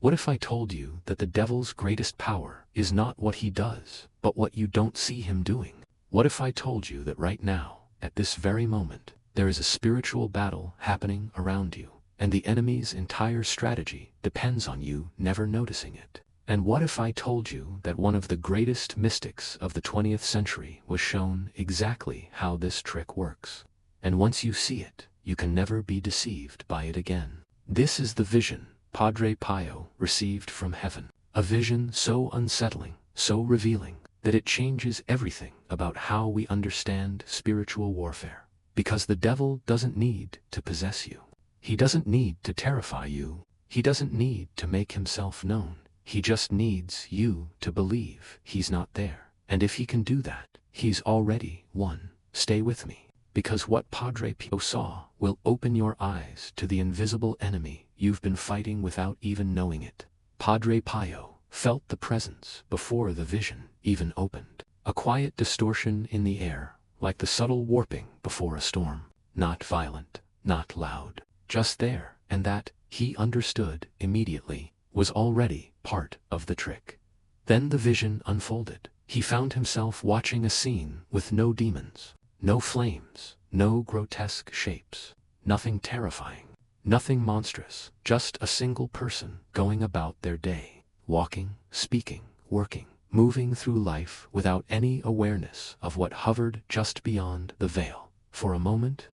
What if I told you that the devil's greatest power is not what he does, but what you don't see him doing? What if I told you that right now, at this very moment, there is a spiritual battle happening around you, and the enemy's entire strategy depends on you never noticing it? And what if I told you that one of the greatest mystics of the 20th century was shown exactly how this trick works? And once you see it, you can never be deceived by it again. This is the vision Padre Pio received from heaven. A vision so unsettling, so revealing, that it changes everything about how we understand spiritual warfare. Because the devil doesn't need to possess you. He doesn't need to terrify you. He doesn't need to make himself known. He just needs you to believe he's not there. And if he can do that, he's already won. Stay with me, because what Padre Pio saw will open your eyes to the invisible enemy you've been fighting without even knowing it. Padre Pio felt the presence before the vision even opened. A quiet distortion in the air, like the subtle warping before a storm. Not violent, not loud, just there, and that, he understood immediately, was already part of the trick. Then the vision unfolded. He found himself watching a scene with no demons, no flames, no grotesque shapes, nothing terrifying, nothing monstrous, just a single person going about their day, walking, speaking, working, moving through life without any awareness of what hovered just beyond the veil. For a moment,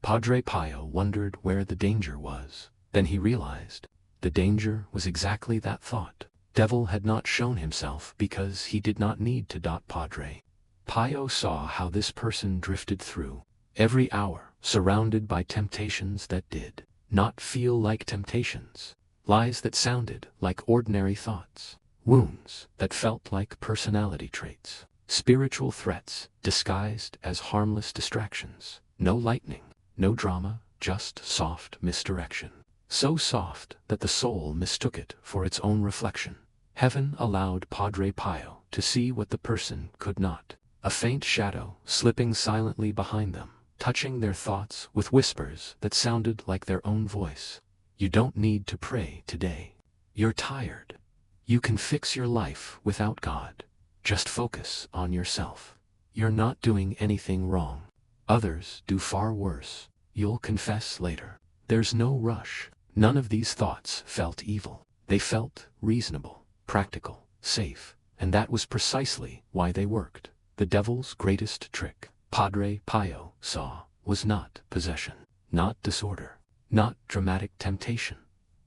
Padre Pio wondered where the danger was. Then he realized the danger was exactly that thought. Devil had not shown himself because he did not need to. Padre Pio saw how this person drifted through every hour, surrounded by temptations that did not feel like temptations, lies that sounded like ordinary thoughts, wounds that felt like personality traits, spiritual threats disguised as harmless distractions. No lightning, no drama, just soft misdirection. So soft that the soul mistook it for its own reflection. Heaven allowed Padre Pio to see what the person could not. A faint shadow slipping silently behind them, touching their thoughts with whispers that sounded like their own voice. You don't need to pray today. You're tired. You can fix your life without God. Just focus on yourself. You're not doing anything wrong. Others do far worse. You'll confess later. There's no rush. None of these thoughts felt evil. They felt reasonable, practical, safe, and that was precisely why they worked. The devil's greatest trick, Padre Pio saw, was not possession, not disorder, not dramatic temptation.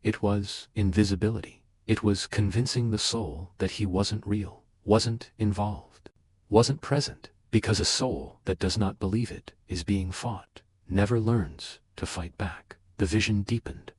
It was invisibility. It was convincing the soul that he wasn't real, wasn't involved, wasn't present, because a soul that does not believe it is being fought, never learns to fight back. The vision deepened.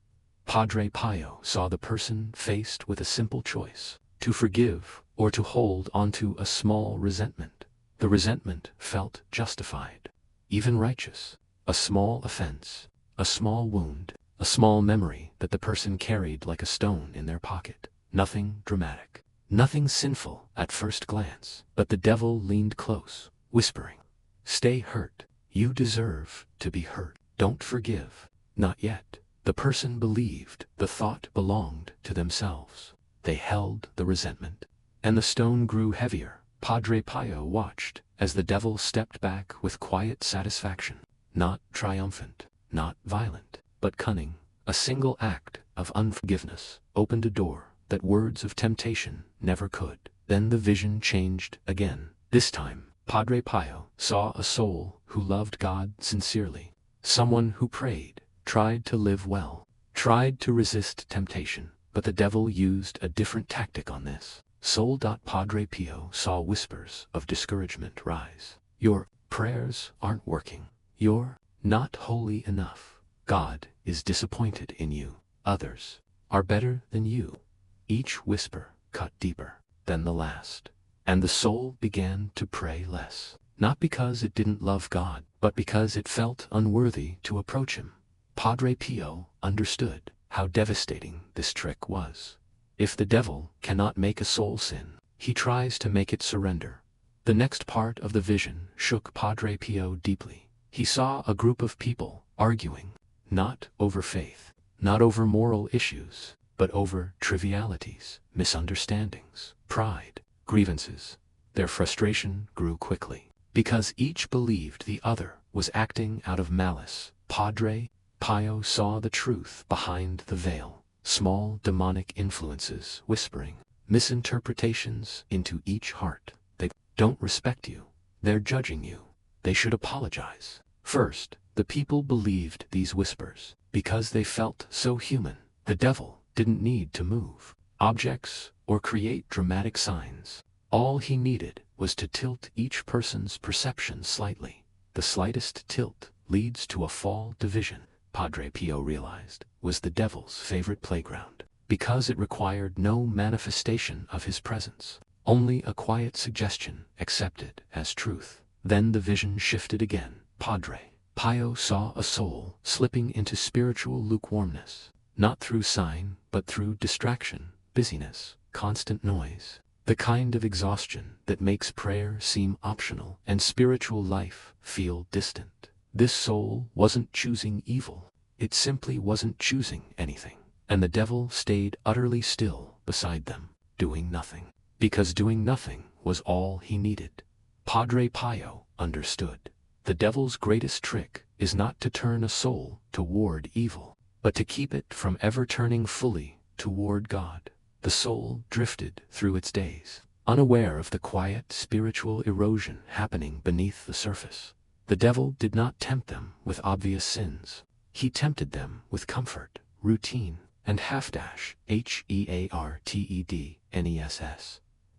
Padre Pio saw the person faced with a simple choice, to forgive or to hold onto a small resentment. The resentment felt justified, even righteous. A small offense, a small wound, a small memory that the person carried like a stone in their pocket. Nothing dramatic, nothing sinful at first glance, but the devil leaned close, whispering, "Stay hurt. You deserve to be hurt. Don't forgive. Not yet." The person believed the thought belonged to themselves. They held the resentment, and the stone grew heavier. Padre Pio watched as the devil stepped back with quiet satisfaction, not triumphant, not violent, but cunning. A single act of unforgiveness opened a door that words of temptation never could. Then the vision changed again. This time, Padre Pio saw a soul who loved God sincerely, someone who prayed, tried to live well, tried to resist temptation, but the devil used a different tactic on this soul. Padre Pio saw whispers of discouragement rise. Your prayers aren't working. You're not holy enough. God is disappointed in you. Others are better than you. Each whisper cut deeper than the last, and the soul began to pray less, not because it didn't love God, but because it felt unworthy to approach him. Padre Pio understood how devastating this trick was. If the devil cannot make a soul sin, he tries to make it surrender. The next part of the vision shook Padre Pio deeply. He saw a group of people arguing, not over faith, not over moral issues, but over trivialities, misunderstandings, pride, grievances. Their frustration grew quickly, because each believed the other was acting out of malice. Padre Pio saw the truth behind the veil, small demonic influences whispering misinterpretations into each heart. They don't respect you. They're judging you. They should apologize. First, the people believed these whispers because they felt so human. The devil didn't need to move objects or create dramatic signs. All he needed was to tilt each person's perception slightly. The slightest tilt leads to a fall. Division, Padre Pio realized, was the devil's favorite playground, because it required no manifestation of his presence, only a quiet suggestion accepted as truth. Then the vision shifted again. Padre Pio saw a soul slipping into spiritual lukewarmness, not through sign, but through distraction, busyness, constant noise. The kind of exhaustion that makes prayer seem optional and spiritual life feel distant. This soul wasn't choosing evil. It simply wasn't choosing anything. And the devil stayed utterly still beside them, doing nothing. Because doing nothing was all he needed. Padre Pio understood. The devil's greatest trick is not to turn a soul toward evil, but to keep it from ever turning fully toward God. The soul drifted through its days, unaware of the quiet spiritual erosion happening beneath the surface. The devil did not tempt them with obvious sins. He tempted them with comfort, routine, and half-heartedness.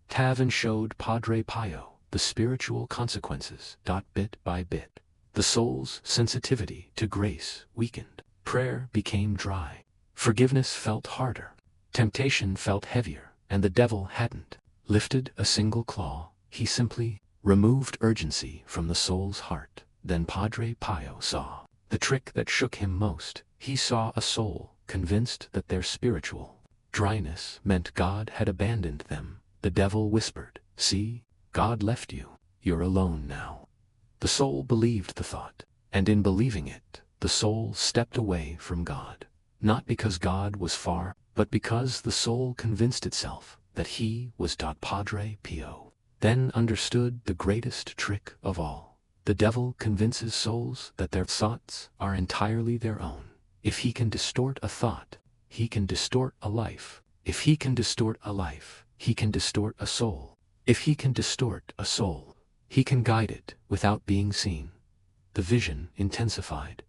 Tavan showed Padre Pio the spiritual consequences. Bit by bit, the soul's sensitivity to grace weakened. Prayer became dry. Forgiveness felt harder. Temptation felt heavier, and the devil hadn't lifted a single claw. He simply removed urgency from the soul's heart. Then Padre Pio saw the trick that shook him most. He saw a soul convinced that their spiritual dryness meant God had abandoned them. The devil whispered, "See, God left you. You're alone now." The soul believed the thought, and in believing it, the soul stepped away from God. Not because God was far, but because the soul convinced itself that he was. Padre Pio then understood the greatest trick of all. The devil convinces souls that their thoughts are entirely their own. If he can distort a thought, he can distort a life. If he can distort a life, he can distort a soul. If he can distort a soul, he can guide it without being seen. The vision intensified.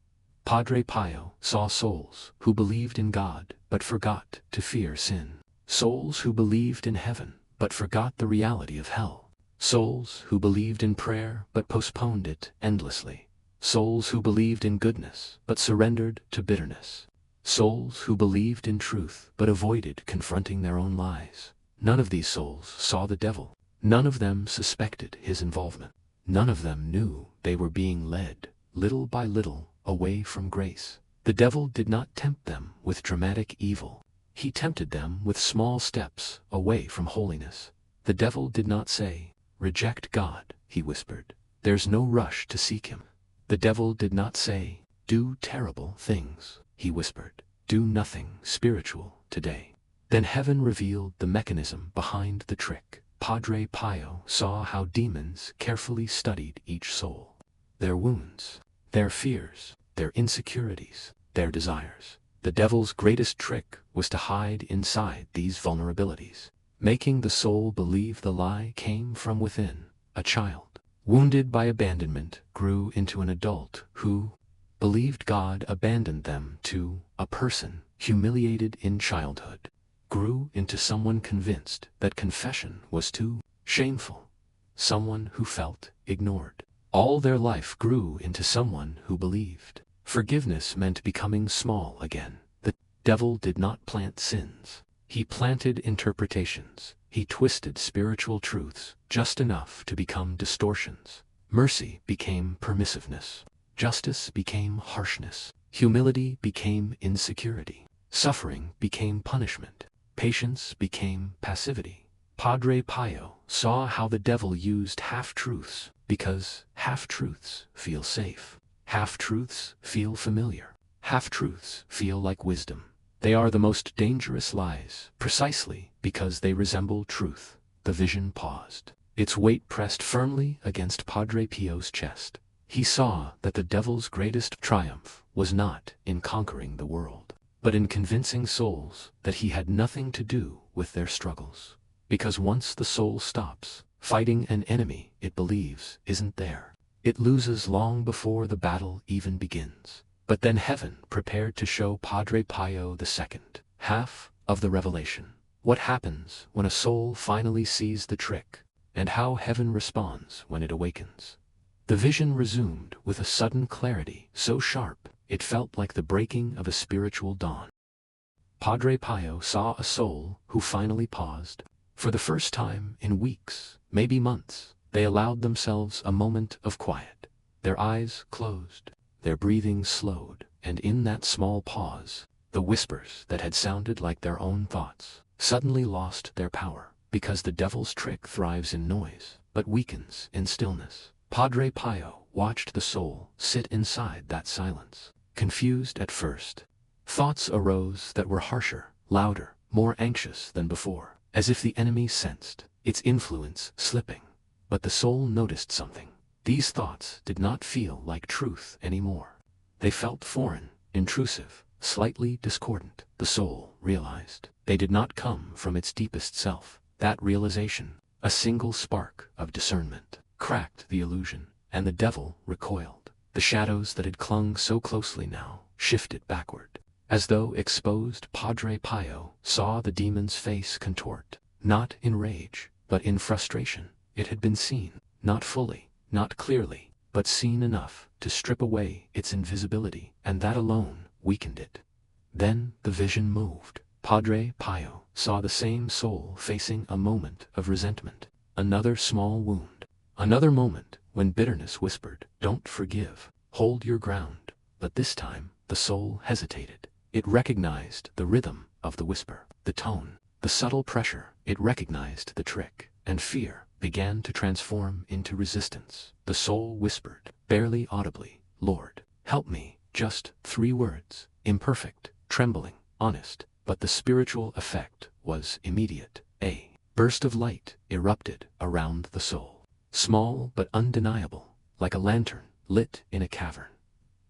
Padre Pio saw souls who believed in God but forgot to fear sin. Souls who believed in heaven but forgot the reality of hell. Souls who believed in prayer but postponed it endlessly. Souls who believed in goodness but surrendered to bitterness. Souls who believed in truth but avoided confronting their own lies. None of these souls saw the devil. None of them suspected his involvement. None of them knew they were being led, little by little, away from grace. The devil did not tempt them with dramatic evil. He tempted them with small steps away from holiness. The devil did not say, "Reject God," he whispered. "There's no rush to seek him." The devil did not say, "Do terrible things," he whispered. "Do nothing spiritual today." Then heaven revealed the mechanism behind the trick. Padre Pio saw how demons carefully studied each soul. Their wounds, their fears, their insecurities, their desires. The devil's greatest trick was to hide inside these vulnerabilities, making the soul believe the lie came from within. A child, wounded by abandonment, grew into an adult who believed God abandoned them. To a person humiliated in childhood, grew into someone convinced that confession was too shameful. Someone who felt ignored all their life grew into someone who believed forgiveness meant becoming small again. The devil did not plant sins. He planted interpretations. He twisted spiritual truths just enough to become distortions. Mercy became permissiveness. Justice became harshness. Humility became insecurity. Suffering became punishment. Patience became passivity. Padre Pio saw how the devil used half-truths, because half-truths feel safe. Half-truths feel familiar. Half-truths feel like wisdom. They are the most dangerous lies, precisely because they resemble truth. The vision paused. Its weight pressed firmly against Padre Pio's chest. He saw that the devil's greatest triumph was not in conquering the world, but in convincing souls that he had nothing to do with their struggles. Because once the soul stops fighting an enemy it believes isn't there, it loses long before the battle even begins. But then heaven prepared to show Padre Pio the second half of the revelation. What happens when a soul finally sees the trick, and how heaven responds when it awakens. The vision resumed with a sudden clarity so sharp it felt like the breaking of a spiritual dawn. Padre Pio saw a soul who finally paused. For the first time in weeks, maybe months, they allowed themselves a moment of quiet. Their eyes closed, their breathing slowed, and in that small pause, the whispers that had sounded like their own thoughts suddenly lost their power, because the devil's trick thrives in noise, but weakens in stillness. Padre Pio watched the soul sit inside that silence, confused at first. Thoughts arose that were harsher, louder, more anxious than before, as if the enemy sensed its influence slipping. But the soul noticed something. These thoughts did not feel like truth anymore. They felt foreign, intrusive, slightly discordant. The soul realized they did not come from its deepest self. That realization, a single spark of discernment, cracked the illusion, and the devil recoiled. The shadows that had clung so closely now shifted backward. As though exposed, Padre Pio saw the demon's face contort, not in rage, but in frustration. It had been seen, not fully, not clearly, but seen enough to strip away its invisibility, and that alone weakened it. Then the vision moved. Padre Pio saw the same soul facing a moment of resentment, another small wound, another moment when bitterness whispered, "Don't forgive, hold your ground." But this time, the soul hesitated. It recognized the rhythm of the whisper, the tone, the subtle pressure. It recognized the trick, and fear began to transform into resistance. The soul whispered, barely audibly, "Lord, help me." Just 3 words, imperfect, trembling, honest, but the spiritual effect was immediate. A burst of light erupted around the soul, small but undeniable, like a lantern lit in a cavern.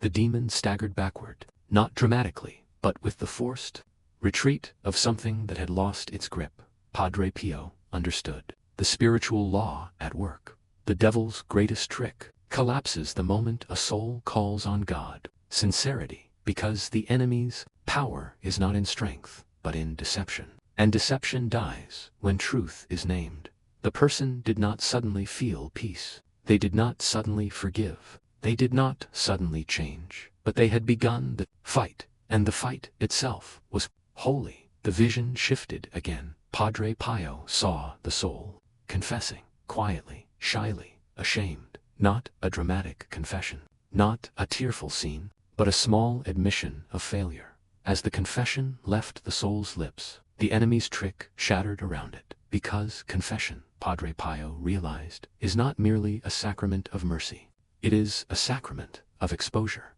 The demon staggered backward, not dramatically, but with the forced retreat of something that had lost its grip. Padre Pio understood the spiritual law at work. The devil's greatest trick collapses the moment a soul calls on God. Sincerity, because the enemy's power is not in strength, but in deception. And deception dies when truth is named. The person did not suddenly feel peace. They did not suddenly forgive. They did not suddenly change. But they had begun the fight, and the fight itself was holy. The vision shifted again. Padre Pio saw the soul confessing, quietly, shyly, ashamed. Not a dramatic confession, not a tearful scene, but a small admission of failure. As the confession left the soul's lips, the enemy's trick shattered around it. Because confession, Padre Pio realized, is not merely a sacrament of mercy. It is a sacrament of exposure.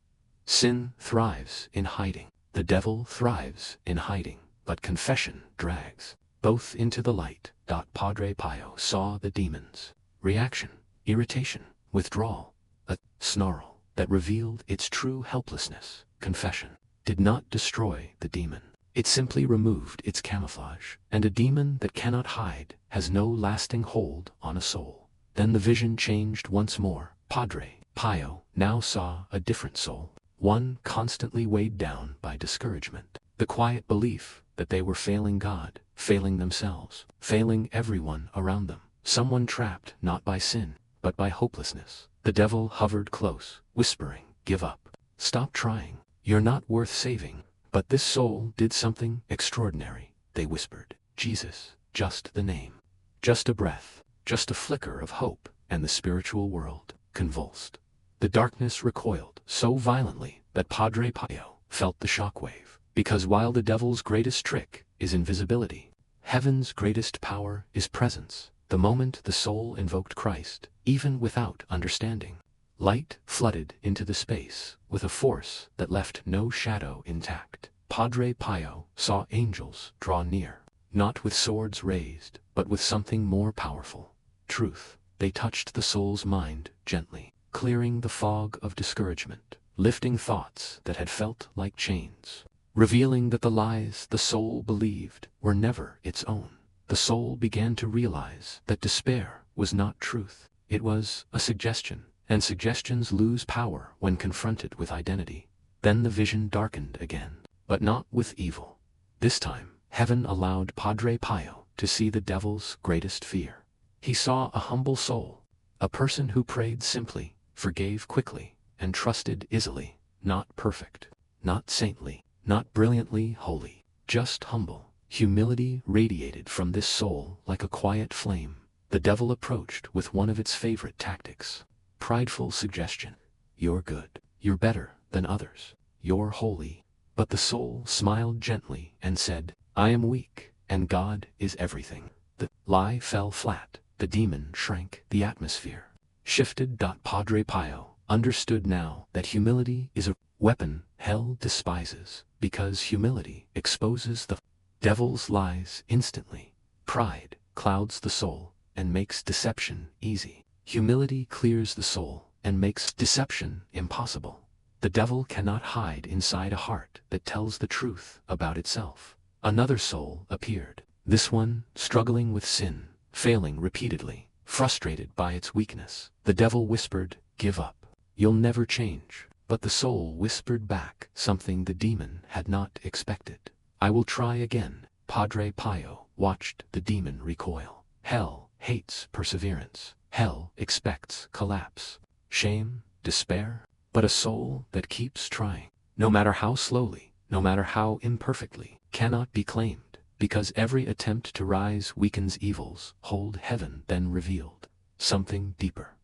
Sin thrives in hiding. The devil thrives in hiding. But confession drags both into the light. Padre Pio saw the demon's reaction, irritation, withdrawal, a snarl that revealed its true helplessness. Confession did not destroy the demon. It simply removed its camouflage, and a demon that cannot hide has no lasting hold on a soul. Then the vision changed once more. Padre Pio now saw a different soul, one constantly weighed down by discouragement, the quiet belief that they were failing God, failing themselves, failing everyone around them, someone trapped not by sin, but by hopelessness. The devil hovered close, whispering, "Give up. Stop trying. You're not worth saving." But this soul did something extraordinary. They whispered, "Jesus, just the name. Just a breath, just a flicker of hope," and the spiritual world convulsed. The darkness recoiled so violently that Padre Pio felt the shockwave. Because while the devil's greatest trick is invisibility, heaven's greatest power is presence. The moment the soul invoked Christ, even without understanding, light flooded into the space with a force that left no shadow intact. Padre Pio saw angels draw near, not with swords raised, but with something more powerful: truth. They touched the soul's mind gently, clearing the fog of discouragement, lifting thoughts that had felt like chains, revealing that the lies the soul believed were never its own. The soul began to realize that despair was not truth, it was a suggestion, and suggestions lose power when confronted with identity. Then the vision darkened again, but not with evil. This time, heaven allowed Padre Pio to see the devil's greatest fear. He saw a humble soul, a person who prayed simply, forgave quickly, and trusted easily, not perfect, not saintly, not brilliantly holy, just humble. Humility radiated from this soul like a quiet flame. The devil approached with one of its favorite tactics: prideful suggestion. You're good. You're better than others. You're holy. But the soul smiled gently and said, I am weak, and God is everything. The lie fell flat. The demon shrank. The atmosphere shifted. Padre Pio understood now that humility is a weapon hell despises, because humility exposes the devil's lies instantly. Pride clouds the soul and makes deception easy. Humility clears the soul and makes deception impossible. The devil cannot hide inside a heart that tells the truth about itself. Another soul appeared, this one struggling with sin, failing repeatedly, frustrated by its weakness. The devil whispered, give up. You'll never change. But the soul whispered back something the demon had not expected. I will try again. Padre Pio watched the demon recoil. Hell hates perseverance. Hell expects collapse, shame, despair. But a soul that keeps trying, no matter how slowly, no matter how imperfectly, cannot be claimed, because every attempt to rise weakens evils. Hold heaven then revealed something deeper.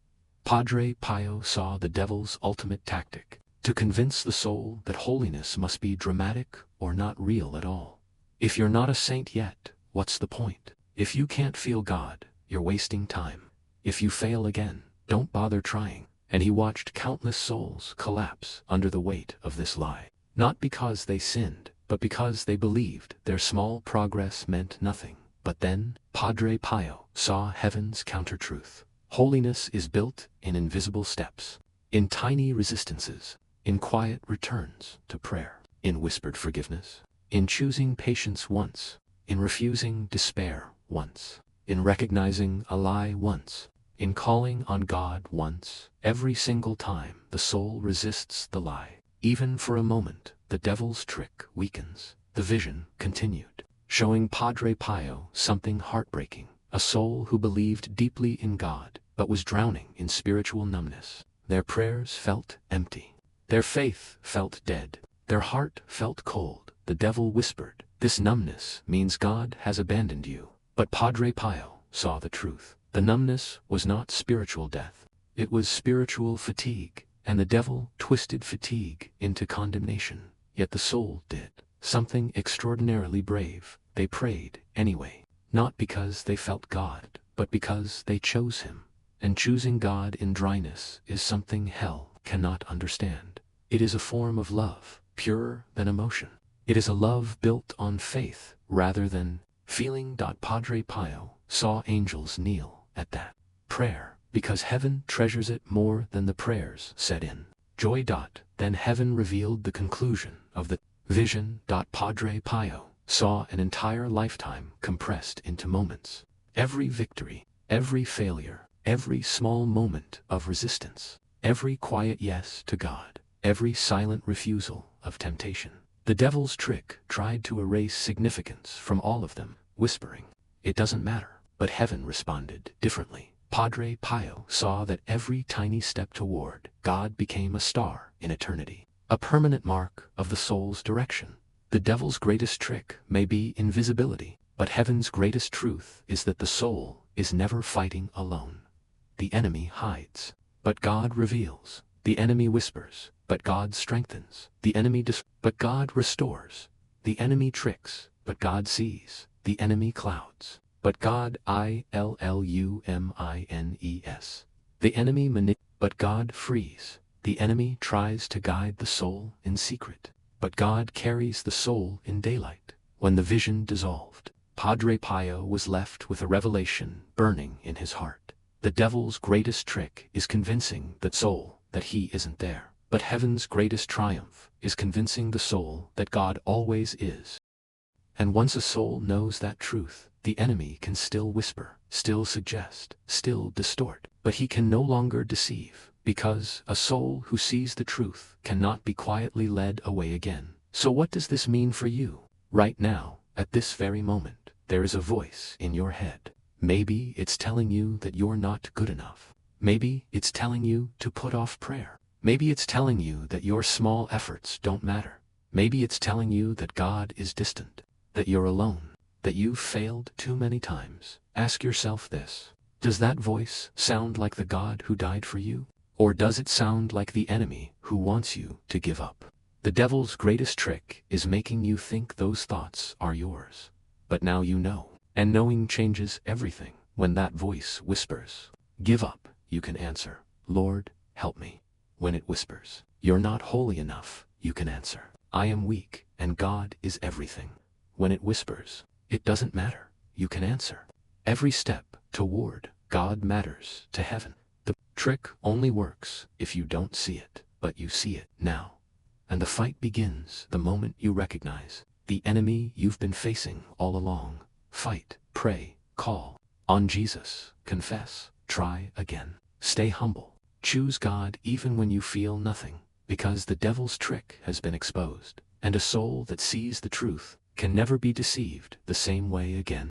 Padre Pio saw the devil's ultimate tactic: to convince the soul that holiness must be dramatic or not real at all. If you're not a saint yet, what's the point? If you can't feel God, you're wasting time. If you fail again, don't bother trying. And he watched countless souls collapse under the weight of this lie. Not because they sinned, but because they believed their small progress meant nothing. But then, Padre Pio saw heaven's counter-truth. Holiness is built in invisible steps, in tiny resistances, in quiet returns to prayer, in whispered forgiveness, in choosing patience once, in refusing despair once, in recognizing a lie once, in calling on God once. Every single time the soul resists the lie, even for a moment, the devil's trick weakens. The vision continued, showing Padre Pio something heartbreaking: a soul who believed deeply in God, but was drowning in spiritual numbness. Their prayers felt empty. Their faith felt dead. Their heart felt cold. The devil whispered, this numbness means God has abandoned you. But Padre Pio saw the truth. The numbness was not spiritual death. It was spiritual fatigue, and the devil twisted fatigue into condemnation. Yet the soul did something extraordinarily brave. They prayed anyway, not because they felt God, but because they chose him. And choosing God in dryness is something hell cannot understand. It is a form of love, purer than emotion. It is a love built on faith rather than feeling. Padre Pio saw angels kneel at that prayer, because heaven treasures it more than the prayers said in joy. Then heaven revealed the conclusion of the vision. Padre Pio saw an entire lifetime compressed into moments. Every victory, every failure, every small moment of resistance, every quiet yes to God, every silent refusal of temptation. The devil's trick tried to erase significance from all of them, whispering, it doesn't matter. But heaven responded differently. Padre Pio saw that every tiny step toward God became a star in eternity, a permanent mark of the soul's direction. The devil's greatest trick may be invisibility, but heaven's greatest truth is that the soul is never fighting alone. The enemy hides, but God reveals. The enemy whispers, but God strengthens. The enemy but God restores. The enemy tricks, but God sees. The enemy clouds, but God illumines. The enemy but God frees. The enemy tries to guide the soul in secret, but God carries the soul in daylight. When the vision dissolved, Padre Pio was left with a revelation burning in his heart. The devil's greatest trick is convincing the soul that he isn't there. But heaven's greatest triumph is convincing the soul that God always is. And once a soul knows that truth, the enemy can still whisper, still suggest, still distort, but he can no longer deceive, because a soul who sees the truth cannot be quietly led away again. So what does this mean for you? Right now, at this very moment, there is a voice in your head. Maybe it's telling you that you're not good enough. Maybe it's telling you to put off prayer. Maybe it's telling you that your small efforts don't matter. Maybe it's telling you that God is distant, that you're alone, that you've failed too many times. Ask yourself this: does that voice sound like the God who died for you? Or does it sound like the enemy who wants you to give up? The devil's greatest trick is making you think those thoughts are yours. But now you know, and knowing changes everything. When that voice whispers, "Give up," you can answer, "Lord, help me." When it whispers, "You're not holy enough," you can answer, "I am weak, and God is everything." When it whispers, "It doesn't matter," you can answer, "Every step toward God matters to heaven." The trick only works if you don't see it, but you see it now. And the fight begins the moment you recognize the enemy you've been facing all along. Fight, pray, call on Jesus, confess, try again. Stay humble. Choose God even when you feel nothing, because the devil's trick has been exposed, and a soul that sees the truth can never be deceived the same way again.